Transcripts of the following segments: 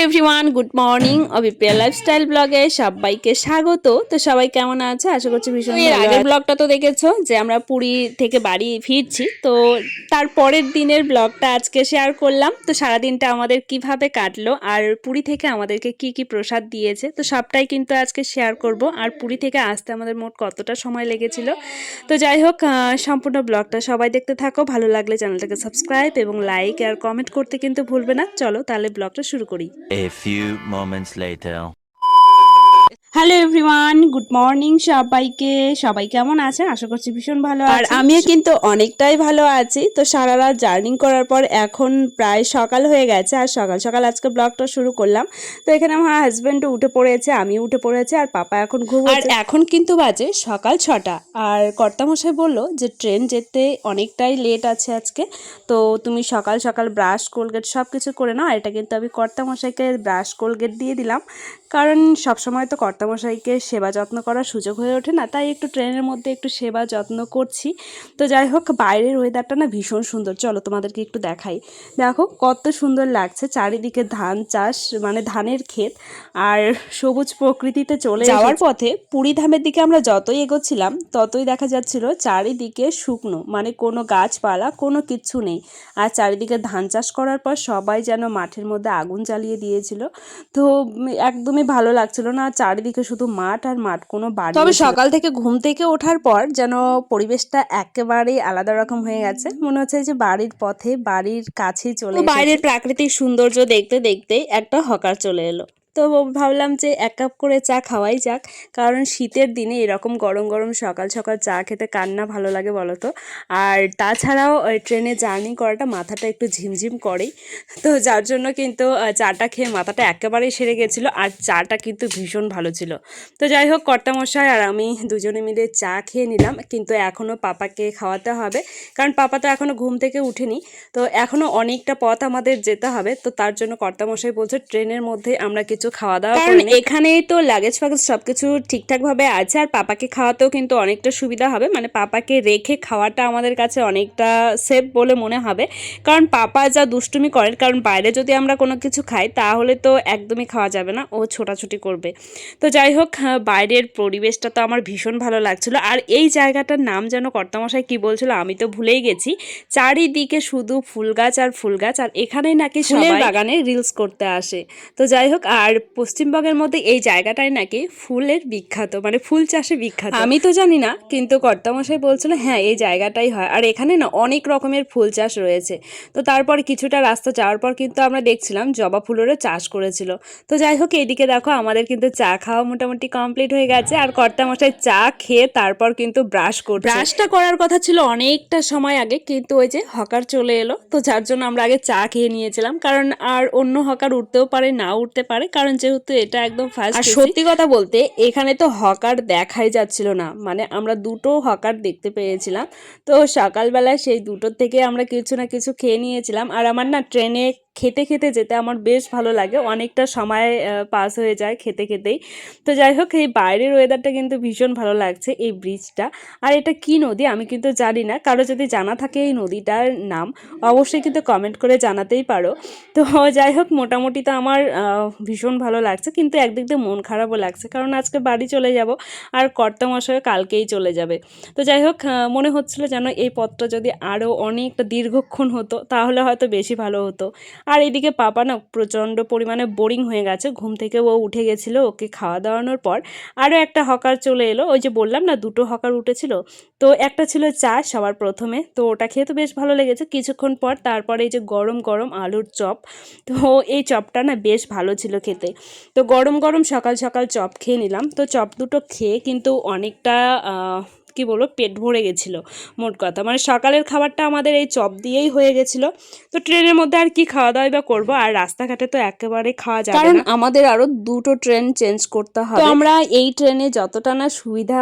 Everyone, good morning. Abipriya lifestyle ব্লগে সবাইকে স্বাগত। তো সবাই কেমন আছে? আশা করছি ভীষণ ভালো। এর আগের ব্লগটা তো দেখেছো যে আমরা পুরী থেকে বাড়ি ফিরছি, তো তার পরের দিনের ব্লগটা আজকে শেয়ার করলাম। তো সারাদিনটা আমাদের কিভাবে কাটলো আর পুরী থেকে আমাদেরকে কি কি প্রসাদ দিয়েছে, তো সবটাই কিন্তু আজকে শেয়ার করব। আর পুরী থেকে আসতে আমাদের মোট কতটা সময় লেগেছিল। তো যাই হোক, সম্পূর্ণ ব্লগটা সবাই দেখতে থাকো। ভালো লাগলে চ্যানেলটাকে সাবস্ক্রাইব এবং লাইক আর কমেন্ট করতে কিন্তু ভুলবে না। চলো তাহলে ব্লগটা শুরু করি। A few moments later. Hello everyone, good morning সবাইকে। সবাই কেমন আছেন? আশা করছি ভীষণ ভালো আর আমিও কিন্তু অনেকটাই ভালো আছি। তো সারা রাত জার্নি করার পর এখন প্রায় সকাল হয়ে গেছে, আর সকাল সকাল আজকে ব্লগটা শুরু করলাম। তো এখানে আমার হাজব্যান্ডও উঠে পড়েছে, আমিও উঠে পড়েছি, আর পাপা এখন ঘুমোচ্ছে। আর এখন কিন্তু বাজে সকাল 6টা। আর কর্তামশাই বললো যে ট্রেন যেতে অনেকটাই লেট আছে আজকে, তো তুমি সকাল সকাল ব্রাশ কোলগেট সব কিছু করে নাও। আর এটা কিন্তু আমি কর্তামশাইকে ব্রাশ কোলগেট দিয়ে দিলাম, কারণ সবসময় তো কর্তামশাইকে সেবা যত্ন করার সুযোগ হয়ে ওঠে না, তাই একটু ট্রেনের মধ্যে একটু সেবা যত্ন করছি। তো যাই হোক, বাইরের ওয়েদারটা না ভীষণ সুন্দর। চলো তোমাদেরকে একটু দেখাই। দেখো কত সুন্দর লাগছে, চারিদিকে ধান চাষ, মানে ধানের ক্ষেত, আর সবুজ প্রকৃতিতে চলে যাওয়ার পথে পুরী ধামের দিকে আমরা যতই এগোচ্ছিলাম ততই দেখা যাচ্ছিল চারিদিকে শুকনো, মানে কোনো গাছপালা কোনো কিচ্ছু নেই। আর চারিদিকে ধান চাষ করার পর সবাই যেন মাঠের মধ্যে আগুন জ্বালিয়ে দিয়েছিল। তো একদমই ভালো লাগছিল না, চারিদিকে শুধু মাঠ আর মাঠ, কোনো বাড়ি। তবে সকাল থেকে ঘুম থেকে ওঠার পর যেন পরিবেশটা একেবারেই আলাদা রকম হয়ে গেছে। মনে হচ্ছে যে বাড়ির পথে, বাড়ির কাছেই চলে এসেছি। বাইরের প্রাকৃতিক সৌন্দর্য দেখতে দেখতে একটা হকার চলে এলো। তো ভাবলাম যে 1 কাপ করে চা খাওয়াই যাক, কারণ শীতের দিনে এরকম গরম গরম সকাল সকাল চা খেতে কার না ভালো লাগে বলো তো। আর তাছাড়াও ট্রেনে জার্নি করাটা মাথাটা একটু ঝিমঝিম করেই, তো যার জন্য কিন্তু চাটা খেয়ে মাথাটা একেবারেই সেরে গেছিলো। আর চাটা কিন্তু ভীষণ ভালো ছিল। তো যাই হোক, কর্তামশাই আর আমি দুজনে মিলে চা খেয়ে নিলাম, কিন্তু এখনও পাপাকে খাওয়াতে হবে, কারণ পাপা তো এখনও ঘুম থেকে উঠেনি। তো এখনও অনেকটা পথ আমাদের যেতে হবে। তো তার জন্য কর্তামশাই বলছে ট্রেনের মধ্যে আমরা কিছু খাওয়া দাওয়া করি, এখানেই তো লাগেজ ফাগেজ সব কিছু ঠিকঠাকভাবে আছে। আর পাপাকে খাওয়াতেও কিন্তু অনেকটা সুবিধা হবে, মানে পাপাকে রেখে খাওয়াটা আমাদের কাছে অনেকটা সেফ বলে মনে হবে। কারণ পাপা যা দুষ্টুমি করেন, কারণ বাইরে যদি আমরা কোনো কিছু খাই তাহলে তো একদমই খাওয়া যাবে না, ও ছোটাছুটি করবে। তো যাই হোক, বাইরের পরিবেশটা তো আমার ভীষণ ভালো লাগছিল। আর এই জায়গাটার নাম যেন কর্তামশাই কি বলছিল আমি তো ভুলেই গেছি। চারিদিকে শুধু ফুল গাছ আর ফুল গাছ, আর এখানেই নাকি ফুলের বাগানে রিলস করতে আসে। তো যাই হোক, আর পশ্চিমবঙ্গের মধ্যে এই জায়গাটাই নাকি ফুলের বিখ্যাত, মানে ফুল চাষে বিখ্যাত। আমি তো জানি না, কিন্তু কর্তামশাই বলছিল হ্যাঁ এই জায়গাটাই হয়। আর এখানে না অনেক রকমের ফুল চাষ রয়েছে। তো তারপরে কিছুটা রাস্তা যাওয়ার পর কিন্তু আমরা দেখছিলাম জবা ফুলেরও চাষ করেছিল। তো যাই হোক, এইদিকে দেখো আমাদের কিন্তু চা খাওয়া মোটামুটি কমপ্লিট হয়ে গেছে। আর কর্তামশাই চা খেয়ে তারপর কিন্তু ব্রাশ করছে। ব্রাশটা করার কথা ছিল অনেকটা সময় আগে, কিন্তু ওই যে হকার চলে এলো, তো যার জন্য আমরা আগে চা খেয়ে নিয়েছিলাম। কারণ আর অন্য হকার উঠতেও পারে না উঠতে পারে, কারণ যেহেতু এটা একদম ফার্স্ট। আর সত্যি কথা বলতে এখানে তো হকার দেখাই যাচ্ছিল না, মানে আমরা দুটো হকার দেখতে পেয়েছিলাম। তো সকালবেলায় সেই দুটোর থেকে আমরা কিছু না কিছু খেয়ে নিয়েছিলাম। আর আমার না ট্রেনে খেতে খেতে যেতে আমার বেশ ভালো লাগে, অনেকটা সময় পাস হয়ে যায় খেতে খেতেই। তো যাই হোক, এই বাইরের ওয়েদারটা কিন্তু ভীষণ ভালো লাগছে, এই ব্রিজটা। আর এটা কি নদী আমি কিন্তু জানি না, কারো যদি জানা থাকে এই নদীটার নাম অবশ্যই কিন্তু কমেন্ট করে জানাতেই পারো। তো যাই হোক, মোটামুটি তো আমার ভীষণ ভালো লাগছে, কিন্তু একদিক দিয়ে মন খারাপও লাগছে, কারণ আজকে বাড়ি চলে যাব আর কর্তামশাইও কালকেই চলে যাবে। তো যাই হোক, মনে হচ্ছিল যেন এই পথটা যদি আরও অনেকটা দীর্ঘক্ষণ হতো তাহলে হয়তো বেশি ভালো হতো। আর এদিকে পাপা না প্রচণ্ড পরিমাণে বোরিং হয়ে গেছে, ঘুম থেকে ও উঠে গেছিলো, ওকে খাওয়া দাওয়ানোর পর আরও একটা হকার চলে এলো। ওই যে বললাম না দুটো হকার উঠেছিল, তো একটা ছিল চা সবার প্রথমে, তো ওটা খেয়ে তো বেশ ভালো লেগেছে। কিছুক্ষণ পর তারপরে এই যে গরম গরম আলুর চপ, তো এই চপটা না বেশ ভালো ছিল খেতে। তো গরম গরম সকাল সকাল চপ খেয়ে নিলাম। তো চপ দুটো খেয়ে কিন্তু অনেকটা কি বলবো, পেট ভরে গেছিলো মোট কথা, মানে সকালের খাবারটা আমাদের এই চপ দিয়েই হয়ে গেছিলো। তো ট্রেনের মধ্যে আর কি খাওয়া দাওয়া বা করবো, আর রাস্তাঘাটে তো একেবারে খাওয়া যাবে না, কারণ আমাদের আরও দুটো ট্রেন চেঞ্জ করতে হবে। তো আমরা এই ট্রেনে যতটা না সুবিধা,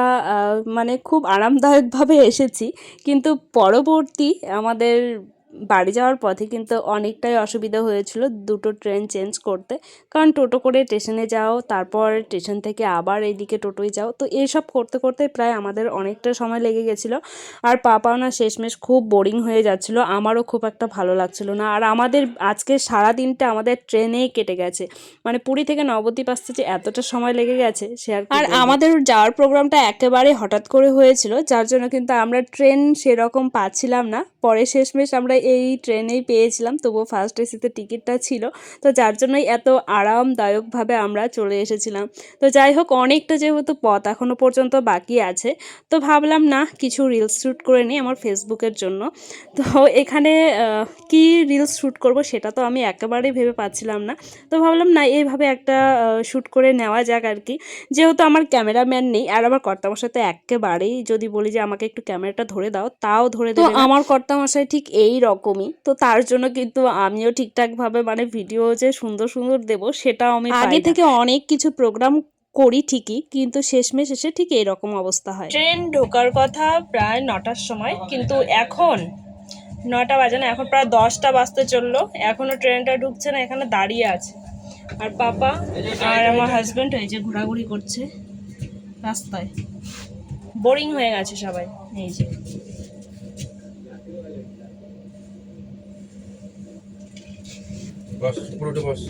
মানে খুব আরামদায়কভাবে এসেছি, কিন্তু পরবর্তী আমাদের বাড়ি যাওয়ার পথে কিন্তু অনেকটাই অসুবিধা হয়েছিল দুটো ট্রেন চেঞ্জ করতে, কারণ টোটো করে স্টেশনে যাও, তারপর স্টেশন থেকে আবার এইদিকে টোটোয় যাও, তো এইসব করতে করতে প্রায় আমাদের অনেকটা সময় লেগে গেছিলো। আর পাপাও না শেষমেশ খুব বোরিং হয়ে যাচ্ছিলো, আমারও খুব একটা ভালো লাগছিল না। আর আমাদের আজকে সারা দিনটা আমাদের ট্রেনেই কেটে গেছে, মানে পুরী থেকে নবদ্বীপ আসতে যে এতটা সময় লেগে গেছে সে আর আমাদের যাওয়ার প্রোগ্রামটা একেবারে হঠাৎ করে হয়েছিল, যার জন্য কিন্তু আমরা ট্রেন সেরকম পাচ্ছিলাম না। পরে শেষমেশ আমরা এই ট্রেনেই পেয়েছিলাম, তবুও ফার্স্ট এসিতে টিকিটটা ছিল, তো যার জন্যই এত আরামদায়কভাবে আমরা চলে এসেছিলাম। তো যাই হোক, অনেকটা যেহেতু পথ এখনও পর্যন্ত বাকি আছে, তো ভাবলাম না কিছু রিলস শ্যুট করে নিই আমার ফেসবুকের জন্য। তো এখানে কি রিলস শ্যুট করব সেটা তো আমি একেবারেই ভেবে পাচ্ছিলাম না, তো ভাবলাম না এইভাবে একটা শ্যুট করে নেওয়া যাক আর কি। যেহেতু আমার ক্যামেরাম্যান নেই, আর আমার কর্তামশাই তো একেবারেই, যদি বলি যে আমাকে একটু ক্যামেরাটা ধরে দাও তাও ধরে দেবে না। আমার কর্তামশাই ঠিক এই রকমই, তো তার জন্য কিন্তু আমিও ঠিকঠাকভাবে মানে ভিডিও যে সুন্দর সুন্দর দেব সেটাও আমি আগে থেকে অনেক কিছু প্রোগ্রাম করি ঠিকই, কিন্তু শেষমেশ এসে ঠিক এইরকম অবস্থা হয়। ট্রেন ঢোকার কথা প্রায় 9টার সময়, কিন্তু এখন 9টা বাজে না, এখন প্রায় 10টা বাজতে চললো, এখনো ট্রেনটা ঢুকছে না, এখানে দাঁড়িয়ে আছে। আর পাপা আর আমার হাজব্যান্ড এই যে ঘোরাঘুরি করছে রাস্তায়, বোরিং হয়ে গেছে সবাই। এই যে বস, পুরোটা বস।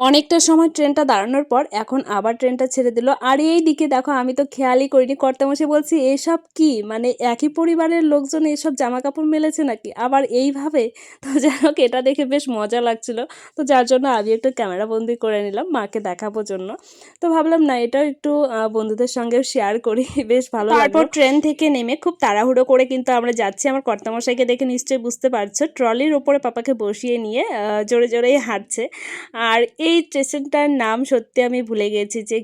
অনেকটা সময় ট্রেনটা দাঁড়ানোর পর এখন আবার ট্রেনটা ছেড়ে দিল। আর এই দিকে দেখো, আমি তো খেয়ালই করিনি, কর্তামশাই বলছি এসব কি, মানে একই পরিবারের লোকজন এসব জামা কাপড় মেলেছে নাকি আবার এইভাবে। তো যাই হোক, এটা দেখে বেশ মজা লাগছিল, তো যার জন্য আমি একটু ক্যামেরা বন্দি করে নিলাম মাকে দেখাবোর জন্য। তো ভাবলাম না এটাও একটু বন্ধুদের সঙ্গেও শেয়ার করি, বেশ ভালো লাগলো। তারপর ট্রেন থেকে নেমে খুব তাড়াহুড়ো করে কিন্তু আমরা যাচ্ছি। আমার কর্তামশাইকে দেখে নিশ্চয়ই বুঝতে পারছো, ট্রলির ওপরে পাপাকে বসিয়ে নিয়ে জোরে জোরেই হাঁটছে। আর এই স্টেশনটার নাম সত্যি আমি ভুলে গেছি যে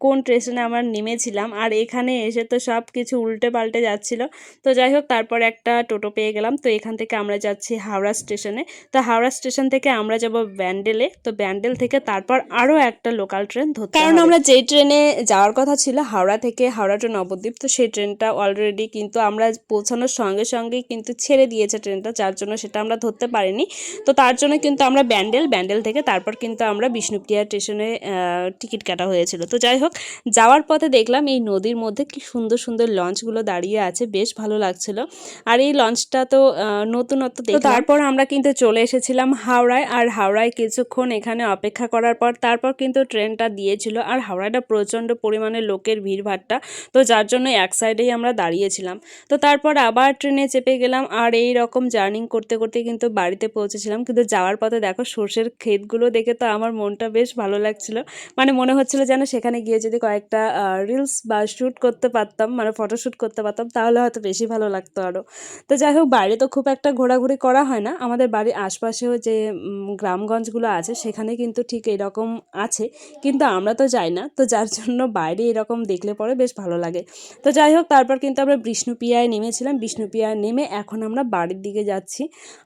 কোন স্টেশনে আমরা নেমেছিলাম, আর এখানে এসে তো সব কিছু উল্টে পাল্টে যাচ্ছিল। তো যাই হোক, তারপর একটা টোটো পেয়ে গেলাম, তো এখান থেকে আমরা যাচ্ছি হাওড়া স্টেশনে। তো হাওড়া স্টেশন থেকে আমরা যাব ব্যান্ডেলে, তো ব্যান্ডেল থেকে তারপর আরও একটা লোকাল ট্রেন ধরতে হবে, কারণ আমরা যেই ট্রেনে যাওয়ার কথা ছিল হাওড়া থেকে, হাওড়া টু নবদ্বীপ, তো সেই ট্রেনটা অলরেডি কিন্তু আমরা পৌঁছানোর সঙ্গে সঙ্গেই কিন্তু ছেড়ে দিয়েছে ট্রেনটা, যার জন্য সেটা আমরা ধরতে পারিনি। তো তার জন্য কিন্তু আমরা ব্যান্ডেল থেকে তারপর কিন্তু আমরা বিষ্ণুপ্রিয়া স্টেশনে টিকিট কাটা হয়েছিল। তো যাই হোক, যাওয়ার পথে দেখলাম এই নদীর মধ্যে কি সুন্দর সুন্দর লঞ্চগুলো দাঁড়িয়ে আছে, বেশ ভালো লাগছিল। আর এই লঞ্চটা তো নতুনত্ব দেখলাম। তারপর আমরা কিন্তু চলে এসেছিলাম হাওড়ায়, আর হাওড়ায় কিছুক্ষণ এখানে অপেক্ষা করার পর তারপর কিন্তু ট্রেনটা দিয়েছিল। আর হাওড়াটা প্রচণ্ড পরিমাণে লোকের ভিড়ভাট্টা, তো যার জন্য এক সাইডেই আমরা দাঁড়িয়েছিলাম। তো তারপর আবার ট্রেনে চেপে গেলাম, আর এই রকম জার্নি করতে করতে কিন্তু বাড়িতে পৌঁছেছিলাম। কিন্তু যাওয়ার পথে দেখো সর্ষের ক্ষেতগুলো দেখে তো আমার মনটা বেশ ভালো লাগছিল, মানে মনে হচ্ছিল যেন সেখানে গিয়ে যদি কয়েকটা রিলস বা শ্যুট করতে পারতাম, মানে ফটোশ্যুট করতে পারতাম, তাহলে হয়তো বেশি ভালো লাগতো আরও। তো যাই হোক, বাইরে তো খুব একটা ঘোরাঘুরি করা হয় না, আমাদের বাড়ির আশপাশেও যে গ্রামগঞ্জগুলো আছে সেখানে কিন্তু ঠিক এরকম আছে, কিন্তু আমরা তো যাই না, তো যার জন্য বাইরে এরকম দেখলে পরে বেশ ভালো লাগে। তো যাই হোক, তারপর কিন্তু আমরা বিষ্ণুপ্রিয়ায় নেমেছিলাম, বিষ্ণুপ্রিয়ায় নেমে এখন আমরা বাড়ির দিকে যাচ্ছি।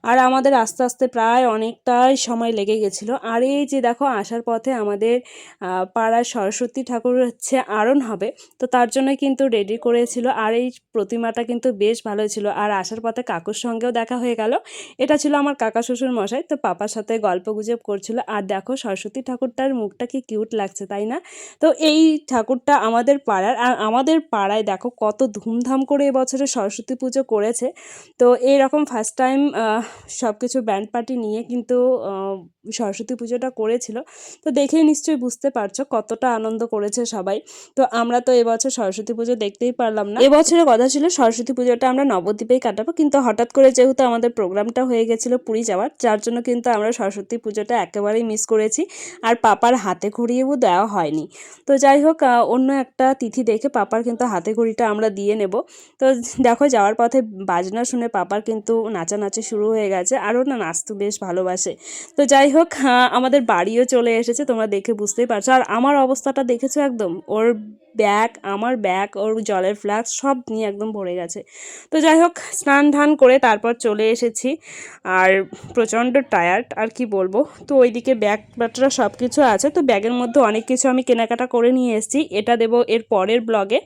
আর আমাদের আস্তে আস্তে প্রায় অনেকটাই সময় লেগে গেছিলো। আর এই যে দেখো, আসার পথে আমাদের পাড়ার সরস্বতী ঠাকুর হচ্ছে আরোহণ হবে, তো তার জন্য কিন্তু রেডি করেছিল। আর এই প্রতিমাটা কিন্তু বেশ ভালো ছিল। আর আসার পথে কাকুর সঙ্গেও দেখা হয়ে গেল, এটা ছিল আমার কাকা শ্বশুর মশাই, তো পাপার সাথে গল্প গুজব করছিল। আর দেখো সরস্বতী ঠাকুরটার মুখটা কি কিউট লাগছে, তাই না? তো এই ঠাকুরটা আমাদের পাড়ার, আর আমাদের পাড়ায় দেখো কত ধুমধাম করে এবছরে সরস্বতী পুজো করেছে। তো এইরকম ফার্স্ট টাইম সব কিছু ব্যান্ড পার্টি নিয়ে কিন্তু সরস্বতী পুজোটা করেছিল, তো দেখেই নিশ্চয়ই বুঝতে পারছো কতটা আনন্দ করেছে সবাই। তো আমরা তো এবছর সরস্বতী পুজো দেখতেই পারলাম না, এবছরের কথা ছিল সরস্বতী পুজোটা আমরা নবদ্বীপেই কাটাবো, কিন্তু হঠাৎ করে যেহেতু আমাদের প্রোগ্রামটা হয়ে গেছিলো পুরী যাওয়ার, যার জন্য কিন্তু আমরা সরস্বতী পুজোটা একেবারেই মিস করেছি, আর পাপার হাতে ঘড়িও দেওয়া হয়নি। তো যাই হোক, অন্য একটা তিথি দেখে পাপার কিন্তু হাতে ঘড়িটা আমরা দিয়ে নেব। তো দেখো, যাওয়ার পথে বাজনা শুনে পাপার কিন্তু নাচানাচি শুরু হয়ে গেছে, আরও না নাচতে বেশ ভালোবাসে। তো যাই হোক, আমাদের বাড়ি ভাইও চলে এসেছে, তোমরা দেখে বুঝতেই পারছো। আর আমার অবস্থাটা দেখেছো একদম, ওর ব্যাগ, আমার ব্যাগ, ওর জলের ফ্লাস্ক সব নিয়ে একদম ভরে গেছে। তো যাই হোক, স্নান ধান করে তারপর চলে এসেছি। আর প্রচণ্ড টায়ার্ড, আর কি বলবো। তো ওইদিকে ব্যাগ বাটরা সব কিছু আছে, তো ব্যাগের মধ্যে অনেক কিছু আমি কেনাকাটা করে নিয়ে এসেছি, এটা দেবো এর পরের ব্লগে।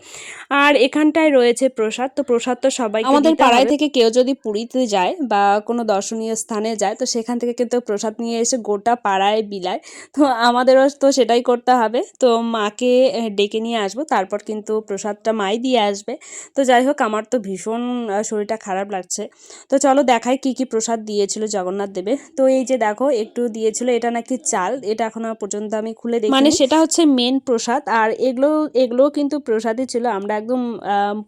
আর এখানটায় রয়েছে প্রসাদ, তো প্রসাদ তো সবাই আমাদের পাড়ায় থেকে কেউ যদি পুরীতে যায় বা কোনো দর্শনীয় স্থানে যায়, তো সেখান থেকে কিন্তু প্রসাদ নিয়ে এসে গোটা পাড়ায় বিলায়। তো আমাদেরও তো সেটাই করতে হবে। তো মাকে ডেকে নিয়ে আসবো, তারপর কিন্তু প্রসাদটা মাই দিয়ে আসবে। তো যাই হোক, আমার তো ভীষণ শরীরটা খারাপ লাগছে। তো চলো দেখাই কি কি প্রসাদ দিয়েছিল জগন্নাথ দেবের। তো এই যে দেখো, একটু দিয়েছিল, এটা নাকি চাল, এটা এখনো পর্যন্ত আমি খুলে দেখি, মানে সেটা হচ্ছে মেন প্রসাদ। আর এগুলোও কিন্তু প্রসাদই ছিল, আমরা একদম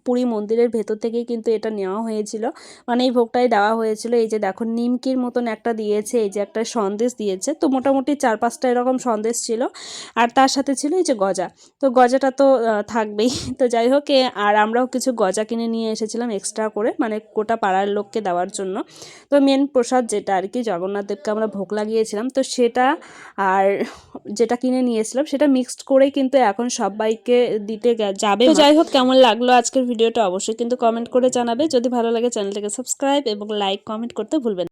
পুরী মন্দিরের ভেতর থেকেই কিন্তু এটা নেওয়া হয়েছিল, মানে এই ভোগটাই দেওয়া হয়েছিল। এই যে দেখো, নিমকির মতন একটা দিয়েছে, এই যে একটা সন্দেশ দিয়েছে, তো মোটামুটি 4-5টা এরকম সন্দেশ ছিল। আর তার সাথে ছিল এই যে গজা, তো গজাটা তো থাকবেই। তো যাই হোক, আর আমরাও কিছু গজা কিনে নিয়ে এসেছিলাম এক্সট্রা করে, মানে গোটা পাড়ার লোককে দেওয়ার জন্য। তো মেন প্রসাদ যেটা আর কি জগন্নাথ দেবকে আমরা ভোগ লাগিয়েছিলাম, তো সেটা আর যেটা কিনে নিয়েছিলাম সেটা মিক্সড করে কিন্তু এখন সবাইকে দিতে যাবে। তো যাই হোক, কেমন লাগলো আজকের ভিডিওটা অবশ্যই কিন্তু কমেন্ট করে জানাবে। যদি ভালো লাগে চ্যানেলটাকে সাবস্ক্রাইব এবং লাইক কমেন্ট করতে ভুলবেন না।